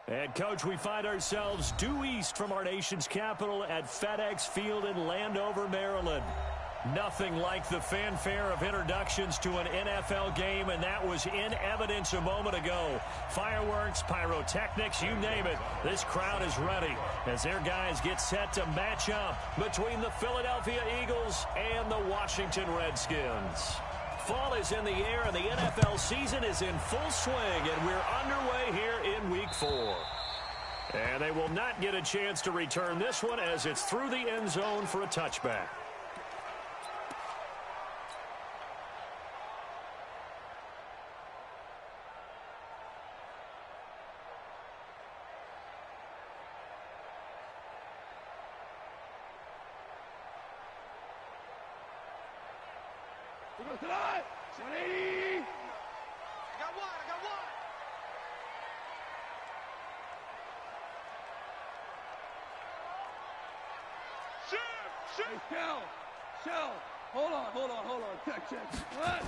And, Coach, we find ourselves due east from our nation's capital at FedEx Field in Landover, Maryland. Nothing like the fanfare of introductions to an NFL game, and that was in evidence a moment ago. Fireworks, pyrotechnics, you name it. This crowd is ready as their guys get set to match up between the Philadelphia Eagles and the Washington Redskins. Fall is in the air, and the NFL season is in full swing, and we're underway here in Week 4. And they will not get a chance to return this one as it's through the end zone for a touchback. Tonight, 180. I got one. Shoot. Hey, Shell. Hold on. Check. What?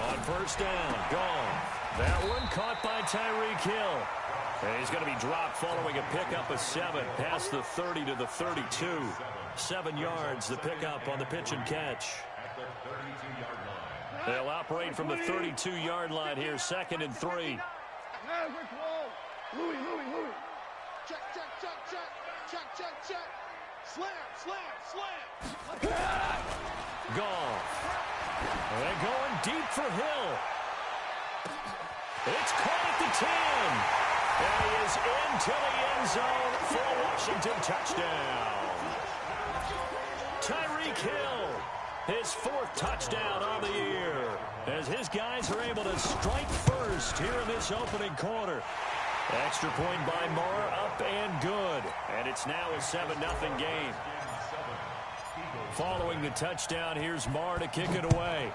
On first down, gone. That one caught by Tyreek Hill. And he's going to be dropped following a pickup of 7 past the 30 to the 32. 7 yards, the pickup on the pitch and catch. They'll operate from the 32-yard line here, 2nd and 3. Louis. Check. Slam. Gone. And going deep for Hill. It's caught at the 10. And he is into the end zone for a Washington touchdown. Tyreek Hill, his 4th touchdown on the year, as his guys are able to strike first here in this opening quarter. Extra point by Moore, up and good. And it's now a 7-0 game. Following the touchdown, here's Moore to kick it away.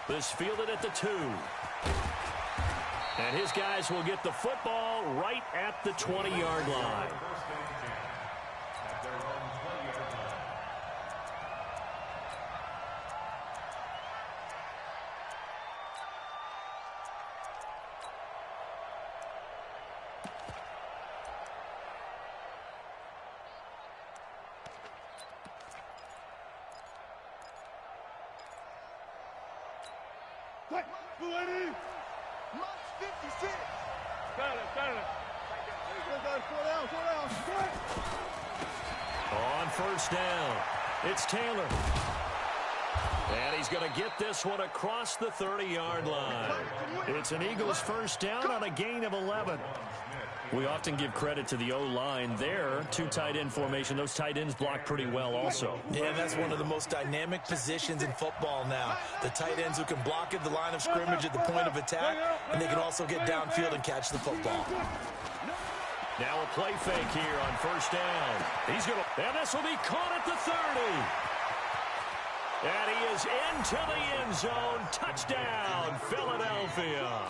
This fielded at the 2. And his guys will get the football right at the 20-yard line. On first down, it's Taylor. And he's going to get this one across the 30-yard line. It's an Eagles first down on a gain of 11. We often give credit to the O-line there. 2 tight end formation. Those tight ends block pretty well also. Yeah, that's one of the most dynamic positions in football now. The tight ends who can block at the line of scrimmage at the point of attack, and they can also get downfield and catch the football. Now a play fake here on first down. And this will be caught at the 30. And he is into the end zone. Touchdown, Philadelphia.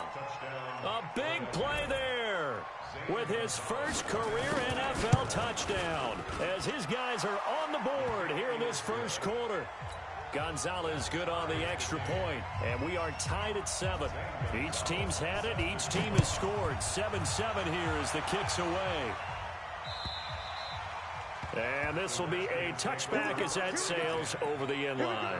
A big play there with his first career NFL touchdown as his guys are on the board here in this first quarter. Gonzalez good on the extra point, and we are tied at 7. Each team's had it. Each team has scored. 7-7 here as the kick's away. And this will be a touchback as that sails over the end line.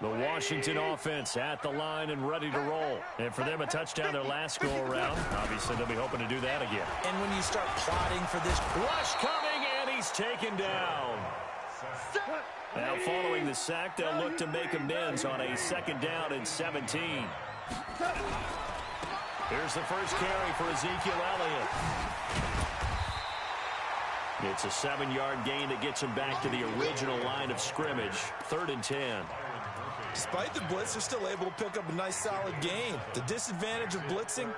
The Washington offense at the line and ready to roll. And for them, a touchdown their last go-around. Obviously, they'll be hoping to do that again. And when you start plotting for this rush coming, and he's taken down. Now, following the sack, they'll look to make amends on a 2nd down and 17. Here's the first carry for Ezekiel Elliott. It's a 7-yard gain that gets him back to the original line of scrimmage. 3rd and 10. Despite the blitz, they're still able to pick up a nice solid gain. The disadvantage of blitzing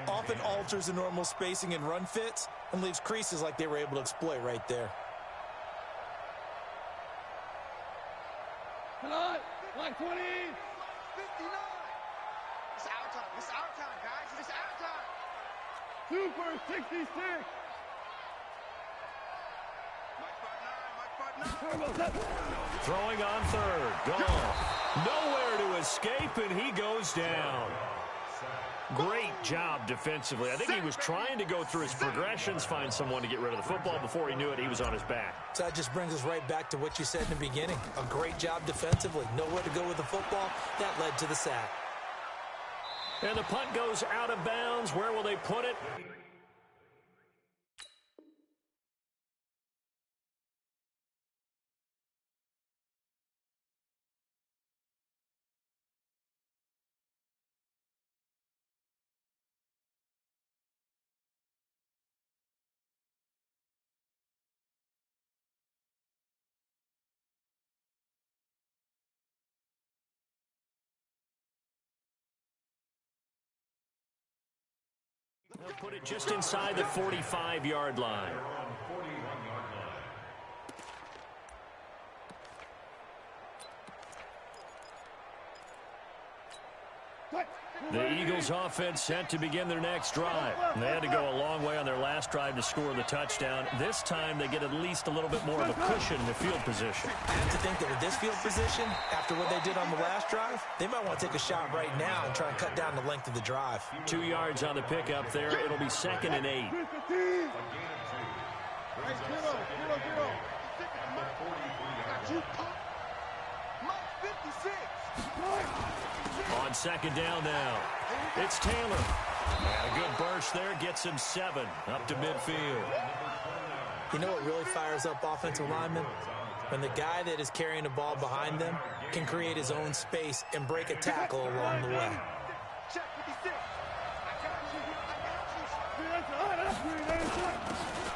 often alters the normal spacing and run fits and leaves creases like they were able to exploit right there. Line 20. 59. It's our time. It's our time, guys. It's our time. Super 66. Throwing on third. Gone. Nowhere to escape, and he goes down. Great job defensively. I think he was trying to go through his progressions, find someone to get rid of the football. Before he knew it, he was on his back. So that just brings us right back to what you said in the beginning. A great job defensively. Nowhere to go with the football. That led to the sack. And the punt goes out of bounds. Where will they put it? They'll put it just inside the 45-yard line. The Eagles offense set to begin their next drive. They had to go a long way on their last drive to score the touchdown. This time they get at least a little bit more of a cushion in the field position. I have to think that with this field position, after what they did on the last drive, they might want to take a shot right now and try and cut down the length of the drive. 2 yards on the pickup there. It'll be 2nd and 8. On 2nd down now, it's Taylor. And a good burst there gets him 7 up to midfield. You know what really fires up offensive linemen? When the guy that is carrying the ball behind them can create his own space and break a tackle along the way.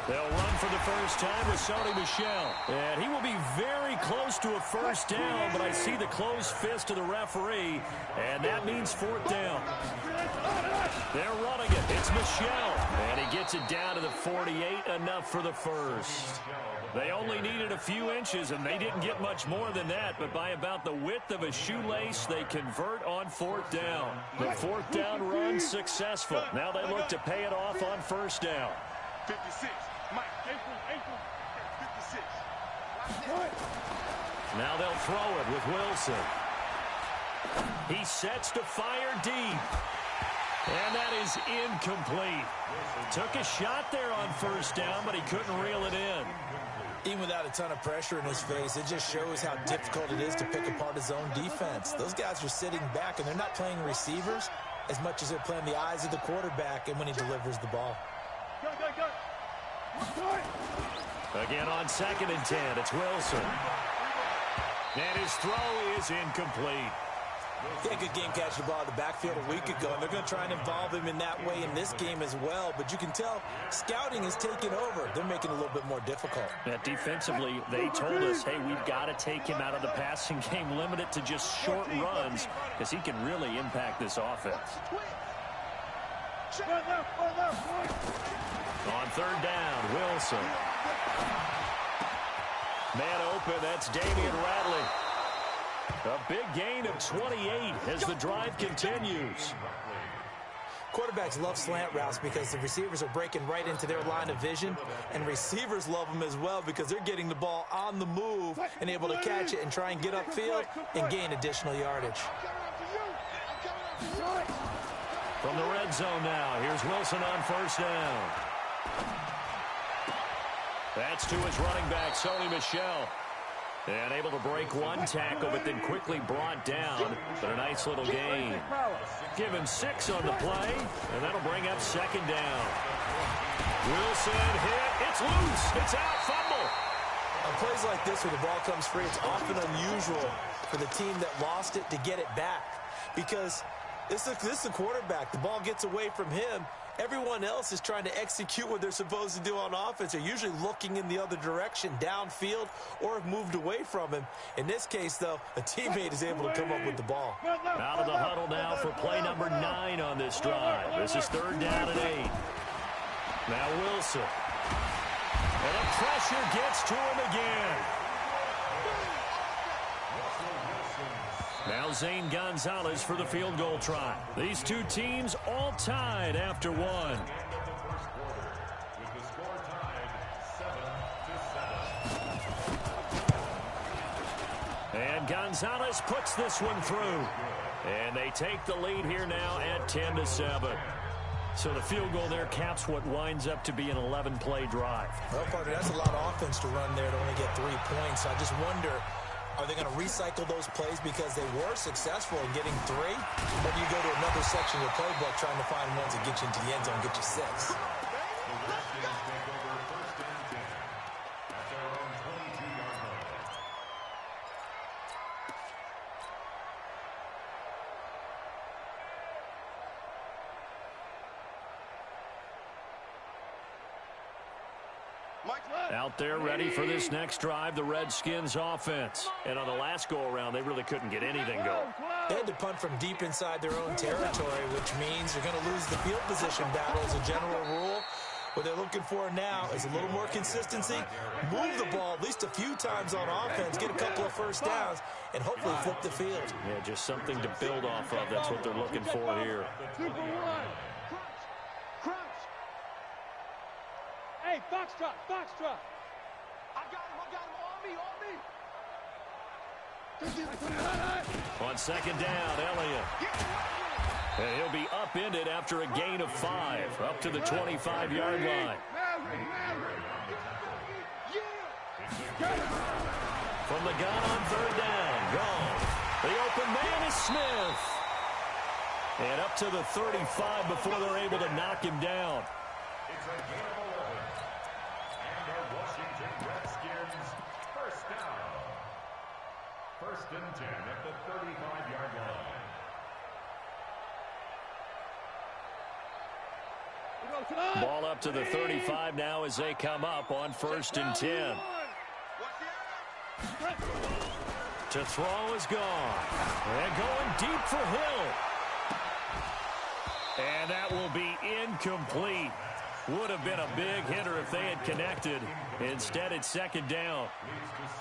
They'll run for the first time with Sony Michel. And he will be very close to a first down, but I see the closed fist of the referee, and that means 4th down. They're running it. It's Michel. And he gets it down to the 48, enough for the first. They only needed a few inches, and they didn't get much more than that, but by about the width of a shoelace, they convert on 4th down. The 4th down run successful. Now they look to pay it off on first down. 56. Now they'll throw it with Wilson. He sets to fire deep. And that is incomplete. Took a shot there on first down, but he couldn't reel it in. Even without a ton of pressure in his face, it just shows how difficult it is to pick apart his own defense. Those guys are sitting back, and they're not playing receivers as much as they're playing the eyes of the quarterback and when he delivers the ball. Again on 2nd and 10, it's Wilson. And his throw is incomplete. He had a good game catching the ball in the backfield a week ago, and they're going to try and involve him in that way in this game as well. But you can tell scouting is taking over. They're making it a little bit more difficult. Yeah, defensively, they told us, hey, we've got to take him out of the passing game, limit it to just short runs, because he can really impact this offense. On 3rd down, Wilson. Man open, that's Damian Radley. A big gain of 28 as the drive continues. Quarterbacks love slant routes because the receivers are breaking right into their line of vision, and receivers love them as well because they're getting the ball on the move and able to catch it and try and get upfield and gain additional yardage. From the red zone now, here's Wilson on first down. That's to his running back, Sony Michel. And able to break one tackle, but then quickly brought down. But a nice little gain. Give him 6 on the play, and that'll bring up 2nd down. Wilson hit. It's loose. It's out. Fumble. On plays like this where the ball comes free, it's often unusual for the team that lost it to get it back. Because this is the quarterback. The ball gets away from him. Everyone else is trying to execute what they're supposed to do on offense. They're usually looking in the other direction, downfield, or have moved away from him. In this case, though, a teammate is able to come up with the ball. Out of the huddle now for play number 9 on this drive. This is 3rd down and 8. Now Wilson. And the pressure gets to him again. Now Zane Gonzalez for the field goal try. These two teams all tied after 1. And Gonzalez puts this one through. And they take the lead here now at 10-7. So the field goal there caps what winds up to be an 11-play drive. Well, partner, that's a lot of offense to run there to only get 3 points. I just wonder, are they going to recycle those plays because they were successful in getting 3? Or do you go to another section of the playbook trying to find ones that get you into the end zone and get you 6? Out there ready for this next drive, the Redskins offense. And on the last go-around, they really couldn't get anything going. They had to punt from deep inside their own territory, which means you're going to lose the field position battle as a general rule. What they're looking for now is a little more consistency, move the ball at least a few times on offense, get a couple of first downs, and hopefully flip the field. Yeah, just something to build off of. That's what they're looking for here. Hey, Foxtrot, Foxtrot. I got him, on me. On second down, Elliott. And he'll be upended after a gain of 5, up to the 25-yard line. From the gun on third down, gone. The open man is Smith. And up to the 35 before they're able to knock him down. It's a gain of 11. And the Washington Redskins first down. 1st and 10 at the 35-yard line. Ball up to the 35 now as they come up on 1st and 10. To throw is gone. And going deep for Hill. And that will be incomplete. Would have been a big hitter if they had connected. Instead, it's second down.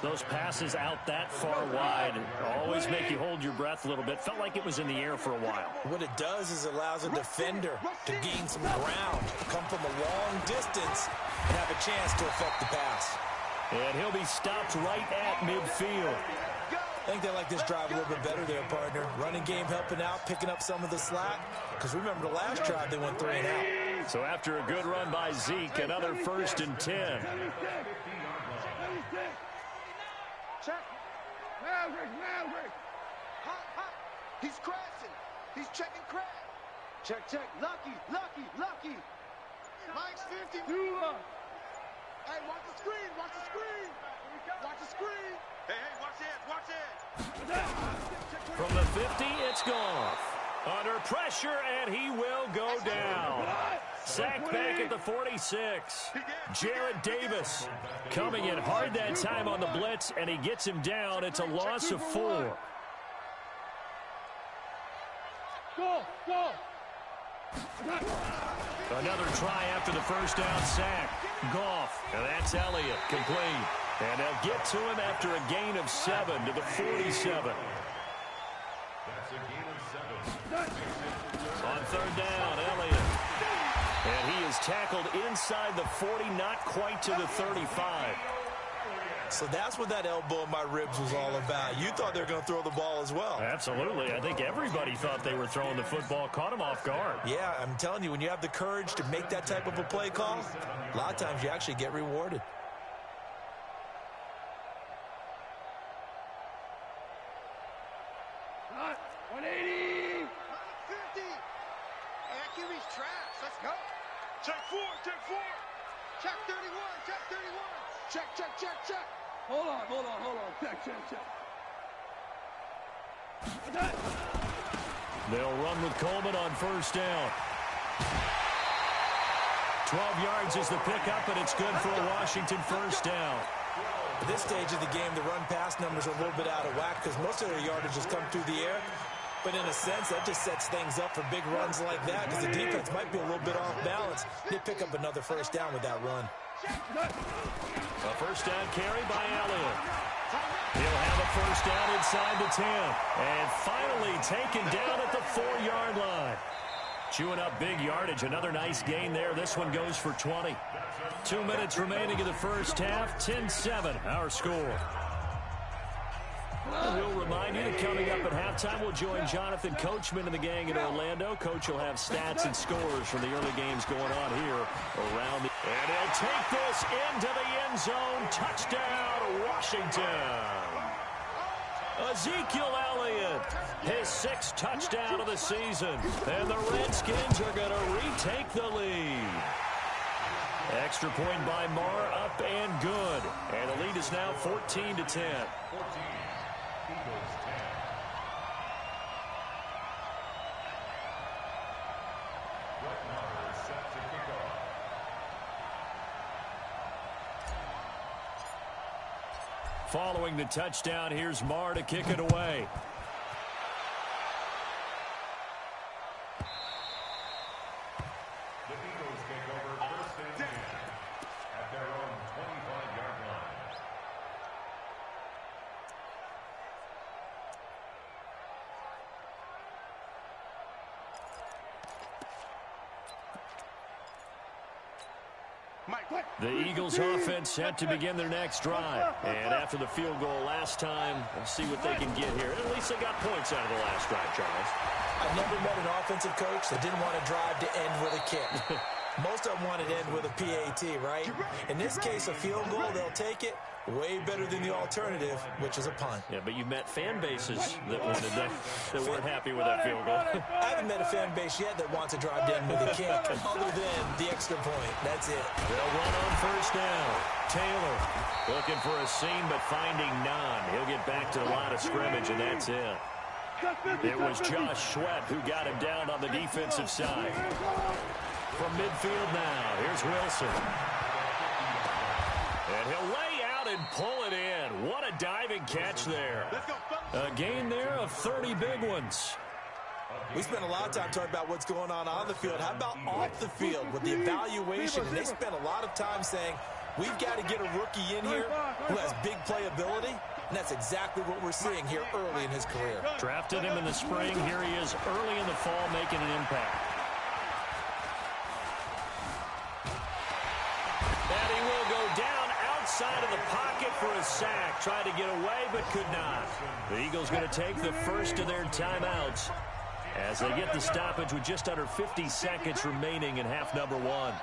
Those passes out that far wide always make you hold your breath a little bit. Felt like it was in the air for a while. What it does is it allows a defender to gain some ground, come from a long distance, and have a chance to affect the pass. And he'll be stopped right at midfield. I think they like this drive a little bit better there, partner. Running game helping out, picking up some of the slack. Because remember the last drive, they went 3 and out. So after a good run by Zeke, another 1st and 10. Check. Maverick. Hot. He's crashing. He's checking crash. Check. Lucky. Mike's 50. Hey, watch the screen. Watch the screen. Hey, watch it. From the 50, it's gone. Under pressure, and he will go down. Sacked back at the 46. Jared Davis coming in hard that time on the blitz, and he gets him down. It's a loss of 4. Go. Another try after the first down sack. Goff, and that's Elliott, complete. And they'll get to him after a gain of 7 to the 47. That's a gain of 7. On third down, Elliott. And he is tackled inside the 40, not quite to the 35. So that's what that elbow in my ribs was all about. You thought they were going to throw the ball as well. Absolutely. I think everybody thought they were throwing the football, caught him off guard. Yeah, I'm telling you, when you have the courage to make that type of a play call, a lot of times you actually get rewarded. Hot. 180. 50. Hey, QB's trash. Let's go. Check 4. Check 31. Check. Hold on. Check. They'll run with Coleman on first down. 12 yards is the pickup, and it's good for a Washington first down. At this stage of the game, the run-pass numbers are a little bit out of whack because most of their yardage has come through the air. But in a sense, that just sets things up for big runs like that because the defense might be a little bit off balance. They pick up another first down with that run. A first down carry by Elliott. He'll have a first down inside the 10. And finally taken down at the 4-yard line. Chewing up big yardage. Another nice gain there. This one goes for 20. 2 minutes remaining in the first half. 10-7, our score. And we'll remind you that coming up at halftime, we'll join Jonathan Coachman and the gang in Orlando. Coach will have stats and scores from the early games going on here around the... And he'll take this into the end zone. Touchdown, Washington. Ezekiel Elliott, his 6th touchdown of the season. And the Redskins are going to retake the lead. Extra point by Marr, up and good. And the lead is now 14-10. 14, Eagles 10. Brett Maher is set to kick off. Following the touchdown, here's Marr to kick it away. The Eagles take over 1st and 10 at their own 25-yard line. The Eagles offense set to begin their next drive. And after the field goal last time, we'll see what they can get here. At least they got points out of the last drive, Charles. I've never met an offensive coach that didn't want to drive to end with a kick. Most of them want to end with a PAT, right? In this case, a field goal, they'll take it. Way better than the alternative, which is a punt. Yeah, but you've met fan bases that weren't happy with that field goal. I haven't met a fan base yet that wants to drive to end with a kick, other than the extra point. That's it. They'll run on 1st down. Taylor looking for a seam, but finding none. He'll get back to the line of scrimmage, and that's it. It was Josh Sweat who got him down on the defensive side. From midfield now, here's Wilson. And he'll lay out and pull it in. What a diving catch there. A gain there of 30 big ones. We spent a lot of time talking about what's going on the field. How about off the field with the evaluation? And they spent a lot of time saying, we've got to get a rookie in here who has big playability. And that's exactly what we're seeing here early in his career. Drafted him in the spring. Here he is early in the fall making an impact. And he will go down outside of the pocket for a sack. Tried to get away, but could not. The Eagles going to take the first of their timeouts as they get the stoppage with just under 50 seconds remaining in half number 1.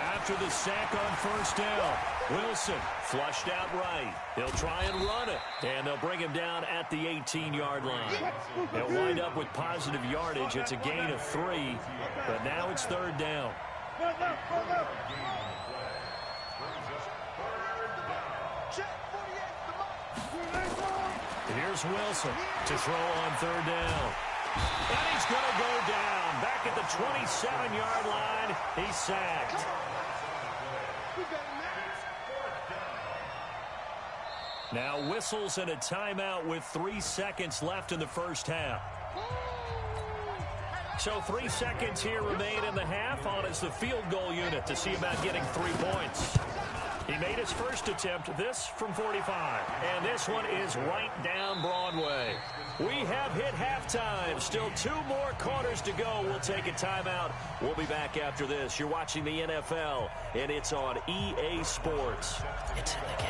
After the sack on 1st down, Wilson flushed out right. He'll try and run it, and they'll bring him down at the 18-yard line. He'll wind up with positive yardage. It's a gain of 3, but now it's 3rd down. Here's Wilson to throw on 3rd down. And he's going to go down. Back at the 27-yard line, he's sacked. Now whistles and a timeout with 3 seconds left in the first half. So 3 seconds here remain in the half. On is the field goal unit to see about getting 3 points. He made his first attempt, this from 45. And this one is right down Broadway. We have hit halftime. Still 2 more quarters to go. We'll take a timeout. We'll be back after this. You're watching the NFL, and it's on EA Sports. It's in the game.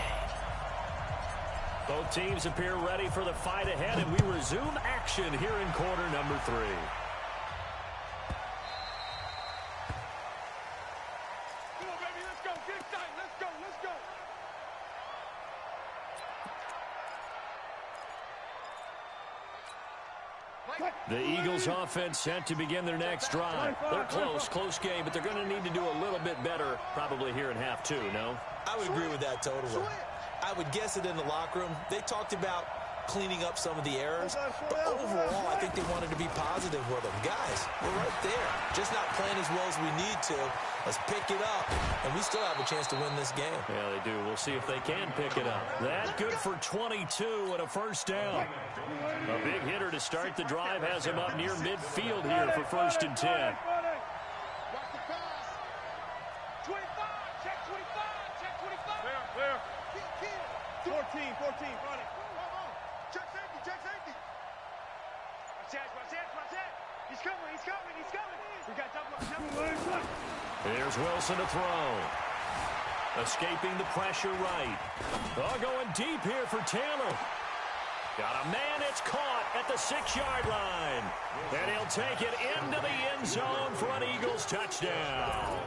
Both teams appear ready for the fight ahead, and we resume action here in quarter number 3. The Eagles offense set to begin their next drive. They're close game, but they're going to need to do a little bit better probably here in half 2, no? I would agree with that totally. I would guess it in the locker room. They talked about cleaning up some of the errors, but overall, I think they wanted to be positive with them. Guys, we're right there. Just not playing as well as we need to. Let's pick it up, and we still have a chance to win this game. Yeah, they do. We'll see if they can pick it up. That good for 22 and a 1st down. A big hitter to start the drive has him up near midfield here for 1st and 10. 14, run it. Check safety. Watch that. He's coming. We got double. Here's Wilson to throw. Escaping the pressure right. Oh, going deep here for Taylor. Got a man, it's caught at the 6-yard line. And he'll take it into the end zone for an Eagles touchdown.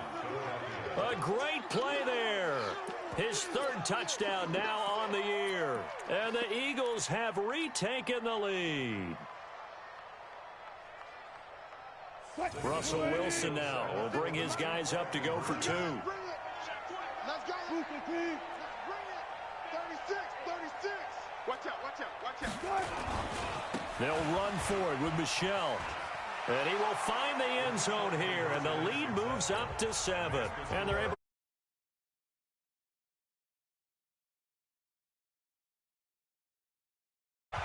A great play there. His 3rd touchdown now on the year. And the Eagles have retaken the lead. Russell Wilson now will bring his guys up to go for 2. Let's go. Bring it. 36, 36. Watch out, watch out, watch out. They'll run for it with Michelle. And he will find the end zone here, and the lead moves up to 7. And they're able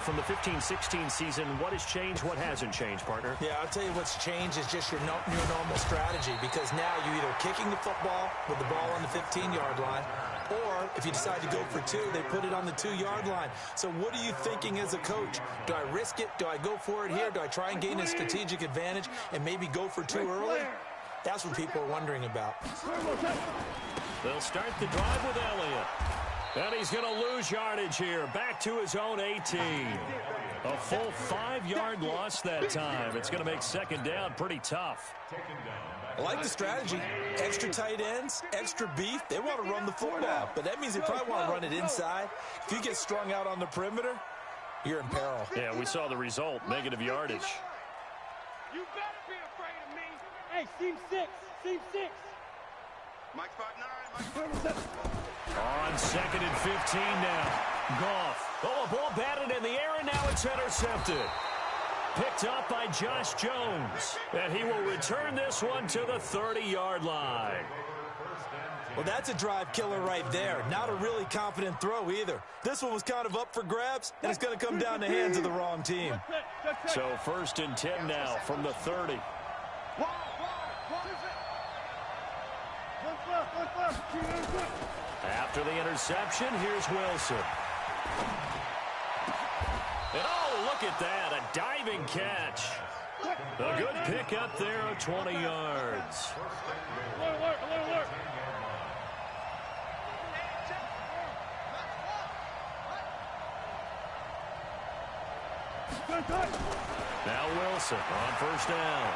from the 15-16 season. What has changed? What hasn't changed, partner? Yeah, I'll tell you what's changed is just your normal strategy, because now you're either kicking the football with the ball on the 15-yard line, or if you decide to go for 2, they put it on the 2-yard line. So what are you thinking as a coach? Do I risk it? Do I go for it here? Do I try and gain a strategic advantage and maybe go for 2 early? That's what people are wondering about. They'll start the drive with Elliott. And he's going to lose yardage here. Back to his own 18. A full 5-yard loss that time. It's going to make 2nd down pretty tough. I like the strategy. Extra tight ends, extra beef. They want to run the football, but that means they probably want to run it inside. If you get strung out on the perimeter, you're in peril. Yeah, we saw the result. Negative yardage. You better be afraid of me. Hey, seam 6. Seam 6. Mike 5'9", Mike 5'7". On 2nd and 15 now. Goff. Oh, a ball batted in the air, and now it's intercepted. Picked up by Josh Jones. And he will return this one to the 30-yard line. Well, that's a drive killer right there. Not a really confident throw either. This one was kind of up for grabs, and it's going to come down the hands of the wrong team. So 1st and 10 now from the 30. After the interception, here's Wilson. And oh, look at that, a diving catch. A good pick up there of 20 yards. Now Wilson on 1st down.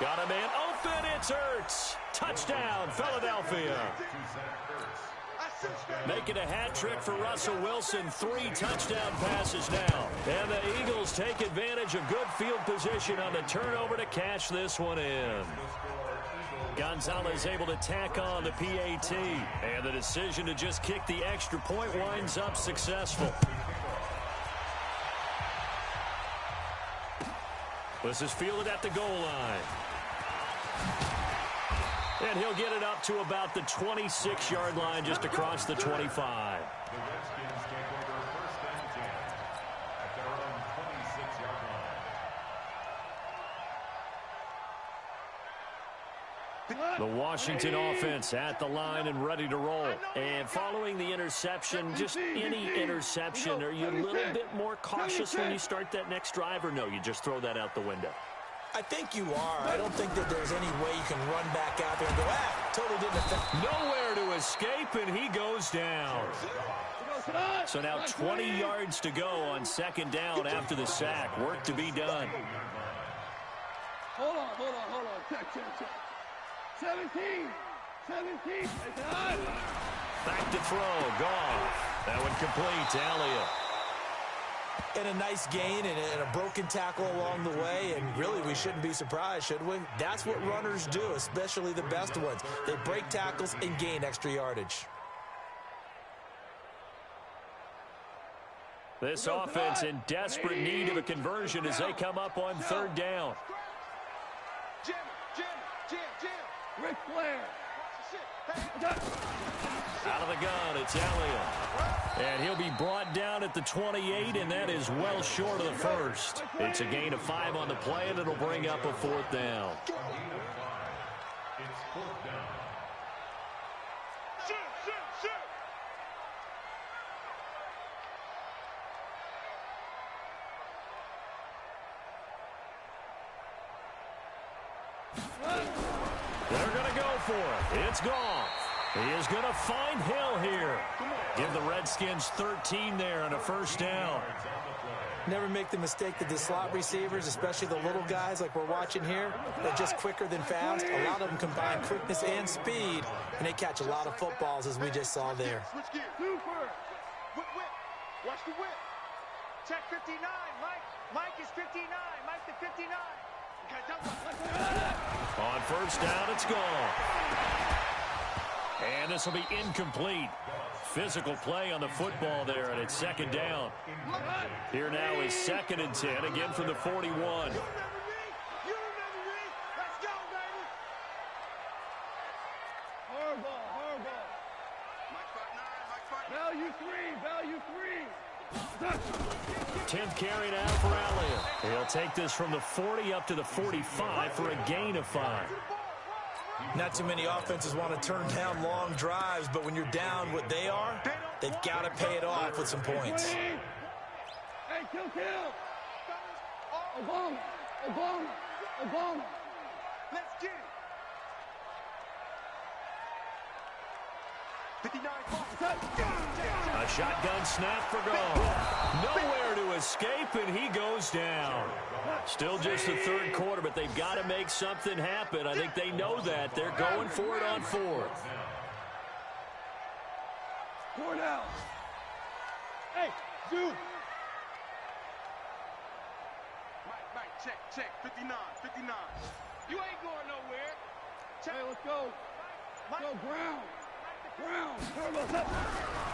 Got a man open, it's Ertz. Touchdown, Philadelphia. Making a hat trick for Russell Wilson. 3 touchdown passes now. And the Eagles take advantage of good field position on the turnover to cash this one in. Gonzalez able to tack on the PAT. And the decision to just kick the extra point winds up successful. This is fielded at the goal line. And he'll get it up to about the 26-yard line, just across the 25. The Redskins take over 1st and 10 at their own 26-yard line. The Washington offense at the line and ready to roll. And following the interception, just any interception, are you a little bit more cautious when you start that next drive, or no, you just throw that out the window? I think you are. I don't think that there's any way you can run back out there and go, totally didn't affect. Nowhere to escape, and he goes down. So now 20 yards to go on 2nd down after the sack. Work to be done. Hold on. Check. 17. Back to throw. Goff. That one complete to Elliott. And a nice gain and a broken tackle along the way, and really we shouldn't be surprised, should we? That's what runners do, especially the best ones. They break tackles and gain extra yardage. This offense in desperate need of a conversion as they come up on 3rd down. Jim. Ric Flair. Out of the gun, it's Elliott. And he'll be brought down at the 28, and that is well short of the 1st. It's a gain of 5 on the play, and it'll bring up a 4th down. It's 4th down. Shoot. They're going to go for it. It's Goff. He is going to find Hill here. Give the Redskins 13 there and a first down. Never make the mistake that the slot receivers, especially the little guys like we're watching here, they're just quicker than fast. A lot of them combine quickness and speed, and they catch a lot of footballs, as we just saw there. Super. Whip. Watch the whip. Check 59. Mike is 59. Mike the 59. On first down, it's gone. And this will be incomplete. Physical play on the football there, and it's second down. Here now is 2nd and 10, again from the 41. You remember me? Let's go, baby. Hardball. Mike 5'9", Value three. 10th carry now for Elliott. He'll take this from the 40 up to the 45 for a gain of 5. Not too many offenses want to turn down long drives, but when you're down what they are, they've got to pay it off with some points. Hey, kill. Obama. Let's get it. 59. A shotgun snap for Goff. Nowhere to escape, and he goes down. Still just the third quarter, but they've got to make something happen. I think they know that. They're going for it on 4th. 4 down. Hey, Duke. Mike, check. 59. You ain't going nowhere. Hey, let's go. Let's go, Brown.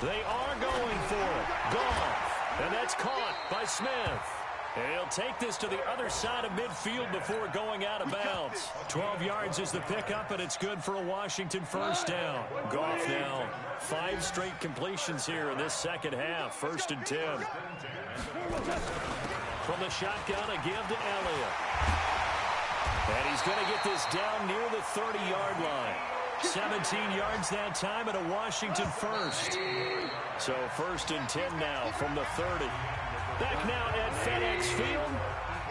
They are going for it. Goff. And that's caught by Smith. And he'll take this to the other side of midfield before going out of bounds. 12 yards is the pickup, and it's good for a Washington first down. Goff now 5 straight completions here in this second half. 1st and 10. From the shotgun, a give to Elliott. And he's going to get this down near the 30-yard line. 17 yards that time and a Washington first. So 1st and 10 now from the 30. Back now at FedEx Field.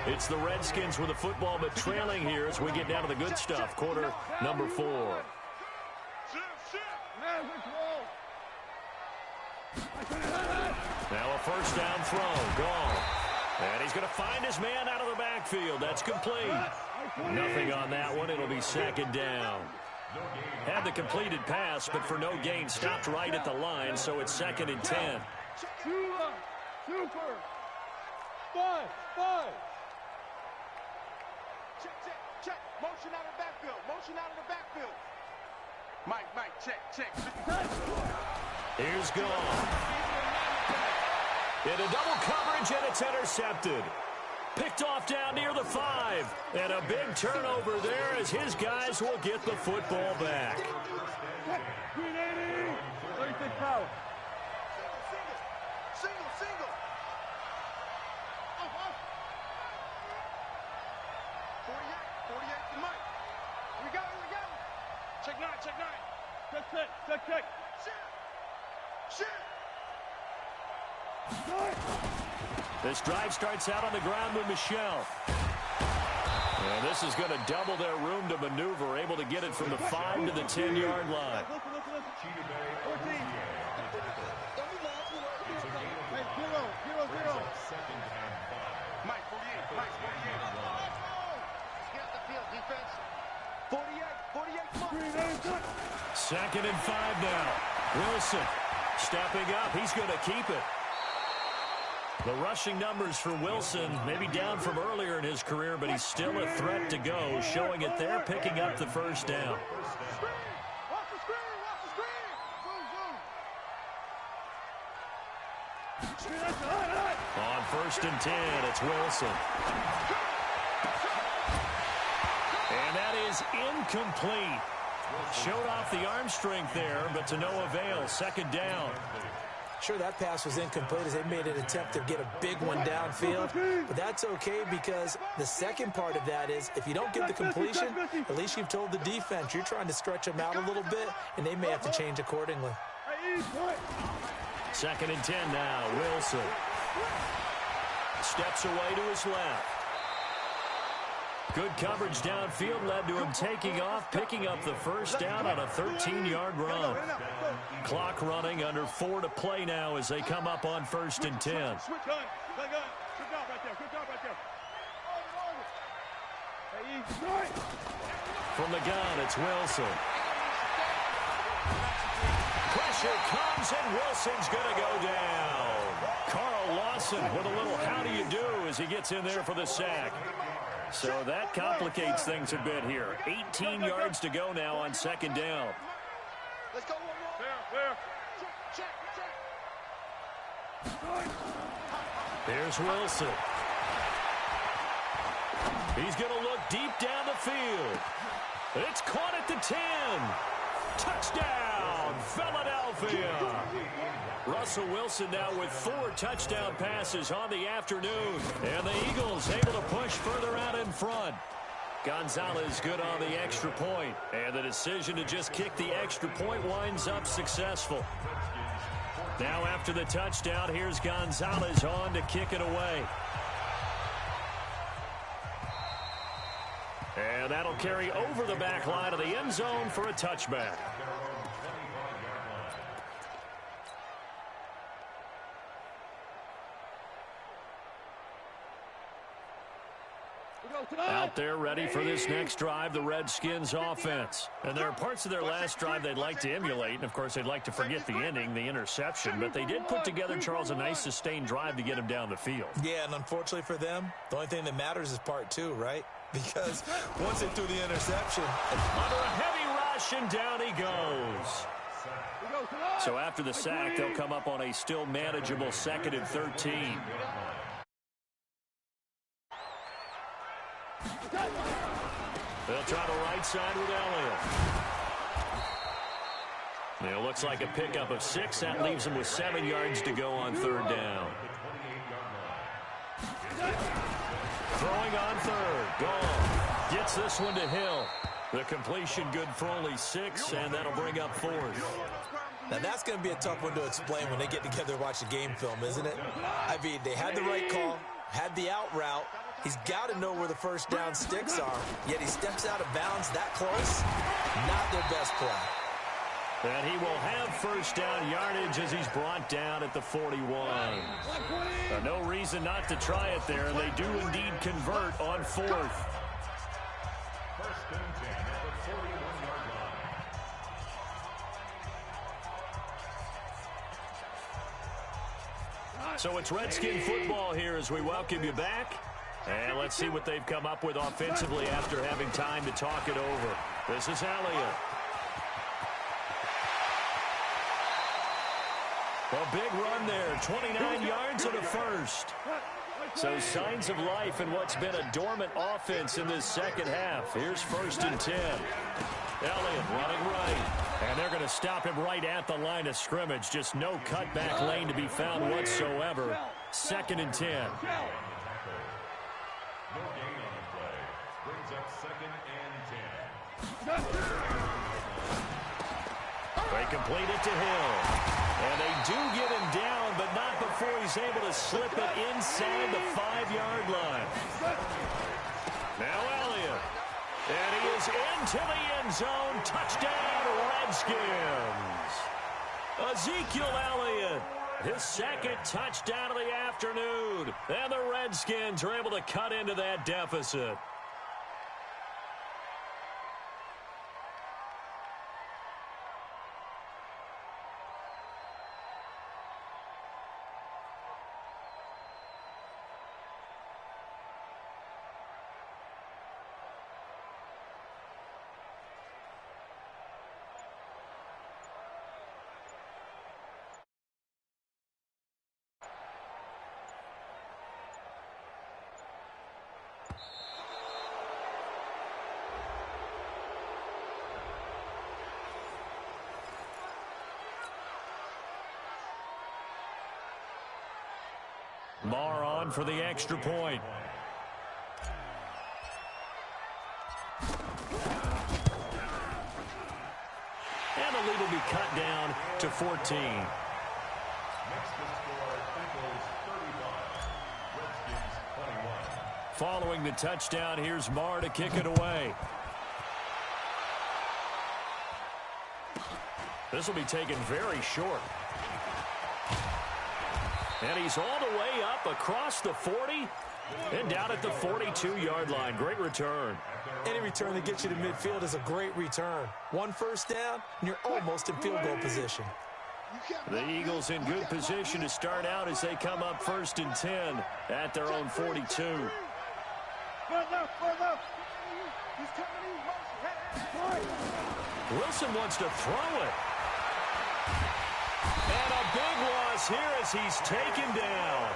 It's the Redskins with the football, but trailing here as we get down to the good stuff. Quarter number 4. Now a first down throw. Gone. And he's going to find his man out of the backfield. That's complete. Nothing on that one. It'll be 2nd down. Had the completed pass, but for no gain, stopped right at the line, so it's 2nd and 10. Super. 5. Check. Motion out of the backfield. Mike, check. Here's Goff. In a double coverage, and it's intercepted. Picked off down near the 5. And a big turnover there as his guys will get the football back. 36 power. Single. 48 to Mike. Here we go. Check 9. Check. Shit. This drive starts out on the ground with Michelle. And this is going to double their room to maneuver, able to get it from the 5 to the 10-yard line. Listen. 14. Hey, 0. Mike, 48. Get out the field, defense. 48. 2nd and 5 now. Wilson stepping up. He's going to keep it. The rushing numbers for Wilson, maybe down from earlier in his career, but he's still a threat to go, showing it there, picking up the first down. Watch the screen. On 1st and 10, it's Wilson. And that is incomplete. Showed off the arm strength there, but to no avail. 2nd down. Sure, that pass was incomplete as they made an attempt to get a big one downfield, but that's okay because the second part of that is if you don't get the completion, at least you've told the defense you're trying to stretch them out a little bit, and they may have to change accordingly. 2nd and 10 now. Wilson steps away to his left. Good coverage downfield led to him taking off, picking up the first down on a 13-yard run. Clock running, under 4 to play now as they come up on 1st and 10. Good job right there. Good job right there. Hey, From the gun, it's Wilson. Pressure comes, and Wilson's going to go down. Carl Lawson with a little how do you do as he gets in there for the sack. So that complicates things a bit here. 18 yards to go now on 2nd down. Let's go one more. Fair. Check. Here's Wilson. He's going to look deep down the field. It's caught at the 10. Touchdown, Philadelphia. Russell Wilson now with 4 touchdown passes on the afternoon. And the Eagles able to push further out in front. Gonzalez good on the extra point. And the decision to just kick the extra point winds up successful. Now after the touchdown, here's Gonzalez on to kick it away. And that'll carry over the back line of the end zone for a touchback. Out there ready for this next drive, the Redskins offense. And there are parts of their last drive they'd like to emulate. And, of course, they'd like to forget the ending, the interception. But they did put together, Charles, a nice sustained drive to get him down the field. Yeah, and unfortunately for them, the only thing that matters is part 2, right? Because once they threw the interception. Under a heavy rush, and down he goes. So after the sack, they'll come up on a still manageable 2nd and 13. They'll try the right side with Elliott. It looks like a pickup of 6. That leaves him with 7 yards to go on 3rd down. Throwing on 3rd. Gone. Gets this one to Hill. The completion good for only 6, and that'll bring up 4th. Now, that's going to be a tough one to explain when they get together and watch the game film, isn't it? I mean, they had the right call, had the out route. He's got to know where the first down sticks are, yet he steps out of bounds that close. Not their best play. And he will have first down yardage as he's brought down at the 41. No reason not to try it there, and they do indeed convert on 4th. 1st and 10 at the 41-yard line. So it's Redskin football here as we welcome you back. And let's see what they've come up with offensively after having time to talk it over. This is Elliott. A big run there, 29 yards and a first. So signs of life in what's been a dormant offense in this second half. Here's 1st and 10. Elliott running right. And they're going to stop him right at the line of scrimmage. Just no cutback lane to be found whatsoever. 2nd and 10. No gain on the play. Brings up 2nd and 10. They complete it to Hill. And they do get him down, but not before he's able to slip it inside the 5-yard line. Now Elliott. And he is into the end zone. Touchdown, Redskins. Ezekiel Elliott. His 2nd touchdown of the afternoon. And the Redskins are able to cut into that deficit. Marr on for the extra point. And the lead will be cut down to 14. Next to score, Eagles 35, Redskins 21. Following the touchdown, here's Marr to kick it away. This will be taken very short. And he's all the way up across the 40 and down at the 42-yard line. Great return. Any return that gets you to midfield is a great return. One first down, and you're almost in field goal position. The Eagles in good position to start out as they come up 1st and 10 at their own 42. Wilson wants to throw it. And a big loss here as he's taken down.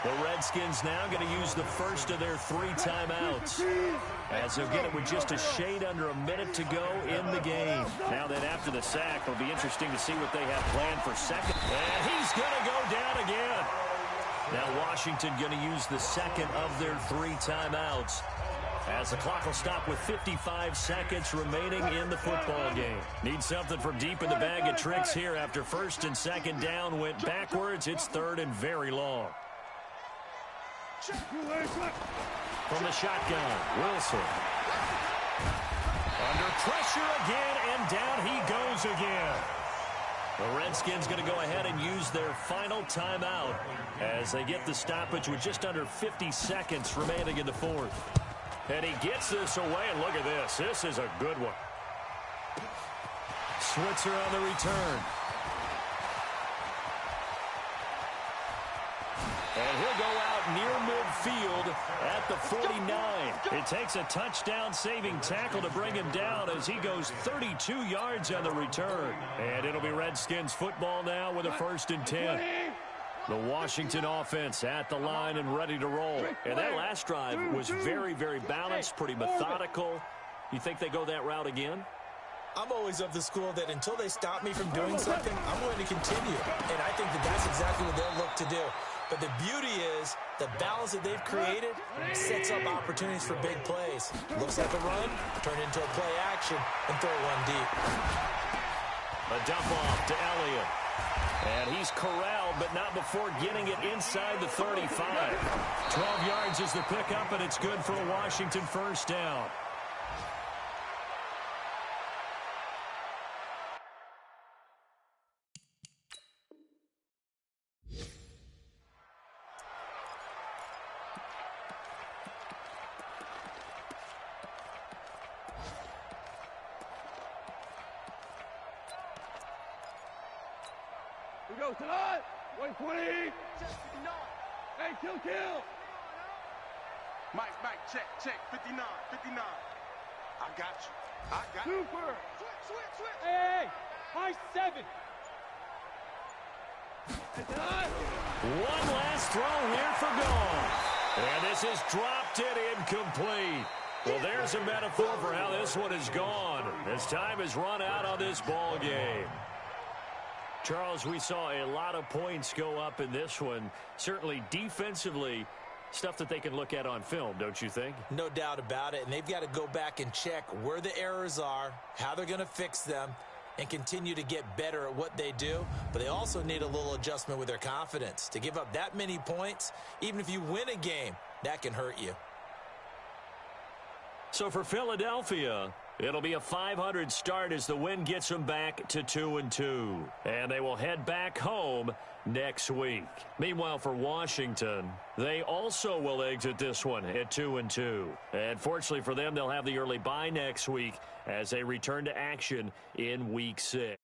The Redskins now going to use the first of their 3 timeouts, as they'll get it with just a shade under a minute to go in the game. Now then, after the sack, it'll be interesting to see what they have planned for second. And he's going to go down again. Now Washington going to use the second of their 3 timeouts, as the clock will stop with 55 seconds remaining in the football game. Need something from deep in the bag of tricks here after 1st and 2nd down went backwards. It's 3rd and very long. From the shotgun, Wilson. Under pressure again, and down he goes again. The Redskins going to go ahead and use their final timeout as they get the stoppage with just under 50 seconds remaining in the 4th. And he gets this away, and look at this. This is a good one. Switzer on the return. And he'll go out near midfield at the 49. It takes a touchdown-saving tackle to bring him down as he goes 32 yards on the return. And it'll be Redskins football now with a 1st and 10. The Washington offense at the line and ready to roll. And that last drive was very, very balanced, pretty methodical. You think they go that route again? I'm always of the school that until they stop me from doing something, I'm going to continue. And I think that that's exactly what they'll look to do. But the beauty is the balance that they've created sets up opportunities for big plays. Looks like a run, turn into a play action, and throw one deep. A dump off to Elliott. And he's corralled, but not before getting it inside the 35. 12 yards is the pickup, and it's good for a Washington 1st down. We go tonight. 120. Hey, kill. Mike, check. 59. I got you. Super. Switch. Hey, high 7. Hey, tonight. One last throw here for gone. And this is dropped it incomplete. Well, there's a metaphor for how this one is gone, as time has run out on this ball game. Charles, we saw a lot of points go up in this one. Certainly defensively, stuff that they can look at on film, don't you think? No doubt about it. And they've got to go back and check where the errors are, how they're going to fix them, and continue to get better at what they do. But they also need a little adjustment with their confidence. To give up that many points, even if you win a game, that can hurt you. So for Philadelphia, it'll be a 500 start as the win gets them back to 2-2. And they will head back home next week. Meanwhile, for Washington, they also will exit this one at 2-2. And fortunately for them, they'll have the early bye next week as they return to action in Week 6.